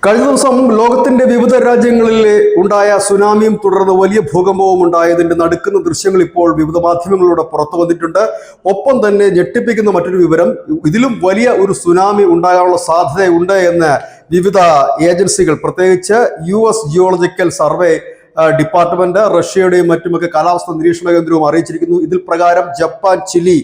കഴിഞ്ഞ ദിവസം ലോകത്തിന്റെ വിവിധ രാജ്യങ്ങളിൽ ഉണ്ടായ സുനാമിയും തുടർന്ന് വലിയ ഭൂകമ്പവും ഉണ്ടായതിന്റെ നടുക്കുന്ന ദൃശ്യങ്ങൾ ഇപ്പോൾ വിവിധ മാധ്യമങ്ങളിലൂടെ പുറത്തു വന്നിട്ടുണ്ട്. ഒപ്പം തന്നെ ഞെട്ടിപ്പിക്കുന്ന മറ്റൊരു വിവരം, ഇതിലും വലിയ ഒരു സുനാമി ഉണ്ടാകാനുള്ള സാധ്യതയുണ്ട് എന്ന് വിവിധ ഏജൻസികൾ, പ്രത്യേകിച്ച് US ജിയോളജിക്കൽ സർവേ ഡിപ്പാർട്ട്മെന്റ്, റഷ്യയുടെയും മറ്റുമൊക്കെ കാലാവസ്ഥാ നിരീക്ഷണ കേന്ദ്രവും അറിയിച്ചിരിക്കുന്നു. ഇതിൽ പ്രകാരം ജപ്പാൻ, ചിലി,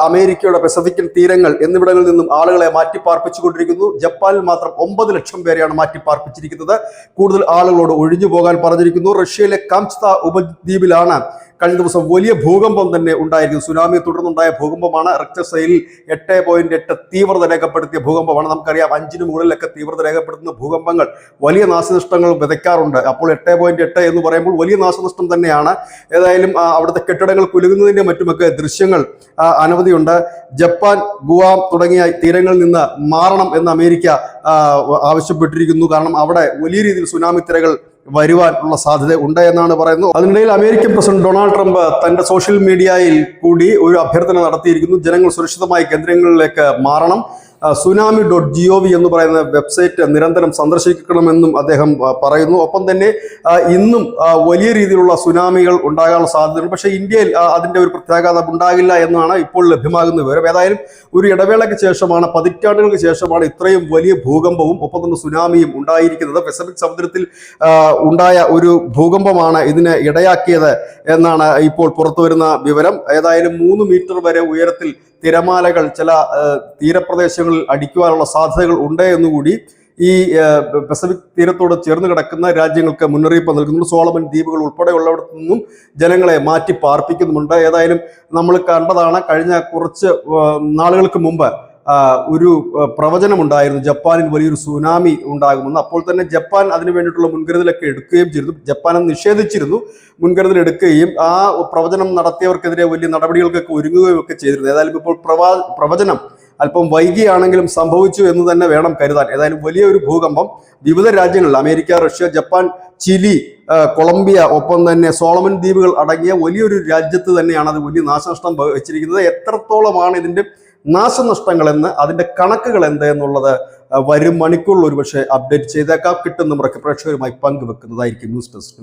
അമേരിക്കയുടെ പസഫിക്കൻ തീരങ്ങൾ എന്നിവിടങ്ങളിൽ നിന്നും ആളുകളെ മാറ്റിപ്പാർപ്പിച്ചുകൊണ്ടിരിക്കുന്നു. ജപ്പാനിൽ മാത്രം 9 ലക്ഷം പേരെയാണ് മാറ്റിപ്പാർപ്പിച്ചിരിക്കുന്നത്. കൂടുതൽ ആളുകളോട് ഒഴിഞ്ഞു പോകാൻ പറഞ്ഞിരിക്കുന്നു. റഷ്യയിലെ കാംച്ത ഉപദ്വീപിലാണ് കഴിഞ്ഞ ദിവസം വലിയ ഭൂകമ്പം തന്നെ ഉണ്ടായിരിക്കുന്നു. സുനാമിയെ തുടർന്നുണ്ടായ ഭൂകമ്പമാണ്. റിക്ടർ സ്കെയിലിൽ 8.8 തീവ്രത രേഖപ്പെടുത്തിയ ഭൂകമ്പമാണ്. നമുക്കറിയാം 5-ന് മുകളിലൊക്കെ തീവ്രത രേഖപ്പെടുത്തുന്ന ഭൂകമ്പങ്ങൾ വലിയ നാശനഷ്ടങ്ങൾ വിതയ്ക്കാറുണ്ട്. അപ്പോൾ 8.8 എന്ന് പറയുമ്പോൾ വലിയ നാശനഷ്ടം തന്നെയാണ്. ഏതായാലും അവിടുത്തെ കെട്ടിടങ്ങൾ കുലുങ്ങുന്നതിന്റെ മറ്റുമൊക്കെ ദൃശ്യങ്ങൾ അനവധിയുണ്ട്. ജപ്പാൻ, ഗുവാം തുടങ്ങിയ തീരങ്ങളിൽ നിന്ന് മാറണം എന്ന് അമേരിക്ക ആവശ്യപ്പെട്ടിരിക്കുന്നു. കാരണം അവിടെ വലിയ രീതിയിൽ സുനാമി തിരകൾ വരുവാനുള്ള സാധ്യത ഉണ്ട് എന്നാണ് പറയുന്നത്. അതിനിടയിൽ അമേരിക്കൻ പ്രസിഡന്റ് ഡൊണാൾഡ് ട്രംപ് തന്റെ സോഷ്യൽ മീഡിയയിൽ കൂടി ഒരു അഭ്യർത്ഥന നടത്തിയിരിക്കുന്നു. ജനങ്ങൾ സുരക്ഷിതമായ കേന്ദ്രങ്ങളിലേക്ക് മാറണം. tsunami.gov എന്ന് പറയുന്ന വെബ്സൈറ്റ് നിരന്തരം സന്ദർശിക്കണമെന്നും അദ്ദേഹം പറയുന്നു. ഒപ്പം തന്നെ ഇന്നും വലിയ രീതിയിലുള്ള സുനാമികൾ ഉണ്ടാകാനുള്ള സാധ്യതയുണ്ട്. പക്ഷേ ഇന്ത്യയിൽ അതിന്റെ ഒരു പ്രത്യാഘാതം ഉണ്ടാകില്ല എന്നാണ് ഇപ്പോൾ ലഭ്യമാകുന്ന വിവരം. ഏതായാലും ഒരു ഇടവേളയ്ക്ക് ശേഷമാണ്, പതിറ്റാണ്ടുകൾക്ക് ശേഷമാണ് ഇത്രയും വലിയ ഭൂകമ്പവും ഒപ്പം തന്നെ സുനാമിയും ഉണ്ടായിരിക്കുന്നത്. പസഫിക് സമുദ്രത്തിൽ ഉണ്ടായ ഒരു ഭൂകമ്പമാണ് ഇതിന് ഇടയാക്കിയത് എന്നാണ് ഇപ്പോൾ പുറത്തുവരുന്ന വിവരം. ഏതായാലും 3 മീറ്റർ വരെ ഉയരത്തിൽ തിരമാലകൾ ചില തീരപ്രദേശങ്ങളിൽ അടിക്കുവാനുള്ള സാധ്യതകൾ ഉണ്ട് എന്നുകൂടി ഈ പസഫിക് തീരത്തോട് ചേർന്ന് കിടക്കുന്ന രാജ്യങ്ങൾക്ക് മുന്നറിയിപ്പ് നൽകുന്നു. സോളമൻ ദ്വീപുകൾ ഉൾപ്പെടെയുള്ളവിടത്തു നിന്നും ജനങ്ങളെ മാറ്റി പാർപ്പിക്കുന്നുമുണ്ട്. ഏതായാലും നമ്മൾ കണ്ടതാണ്, കഴിഞ്ഞ കുറച്ച് നാളുകൾക്ക് മുമ്പ് ഒരു പ്രവചനമുണ്ടായിരുന്നു, ജപ്പാനിൽ വലിയൊരു സുനാമി ഉണ്ടാകുമെന്ന്. അപ്പോൾ തന്നെ ജപ്പാൻ അതിനു വേണ്ടിയിട്ടുള്ള മുൻകരുതലൊക്കെ എടുക്കുകയും ചെയ്തു. ജപ്പാൻ നിഷേധിച്ചിരുന്നു, മുൻകരുതൽ എടുക്കുകയും ആ പ്രവചനം നടത്തിയവർക്കെതിരെ വലിയ നടപടികൾക്കൊക്കെ ഒരുങ്ങുകയും ഒക്കെ ചെയ്തിരുന്നു. ഏതായാലും ഇപ്പോൾ പ്രവചനം അല്പം വൈകിയാണെങ്കിലും സംഭവിച്ചു എന്ന് തന്നെ വേണം കരുതാൻ. ഏതായാലും വലിയൊരു ഭൂകമ്പം വിവിധ രാജ്യങ്ങളിൽ, America, Russia, Japan, Chile, Colombia, ഒപ്പം തന്നെ സോളമൻ ദ്വീപുകൾ അടങ്ങിയ വലിയൊരു രാജ്യത്ത് തന്നെയാണ് അത് വലിയ നാശനഷ്ടം വെച്ചിരിക്കുന്നത്. എത്രത്തോളമാണ് ഇതിന്റെ നാശനഷ്ടങ്ങളെന്ന്, അതിന്റെ കണക്കുകൾ എന്ത് എന്നുള്ളത് വരും മണിക്കൂറിൽ ഒരുപക്ഷെ അപ്ഡേറ്റ് ചെയ്തേക്കാം. കിട്ടുന്ന മുറയ്ക്ക് പ്രേക്ഷകരുമായി പങ്കുവെക്കുന്നതായിരിക്കും. News desk.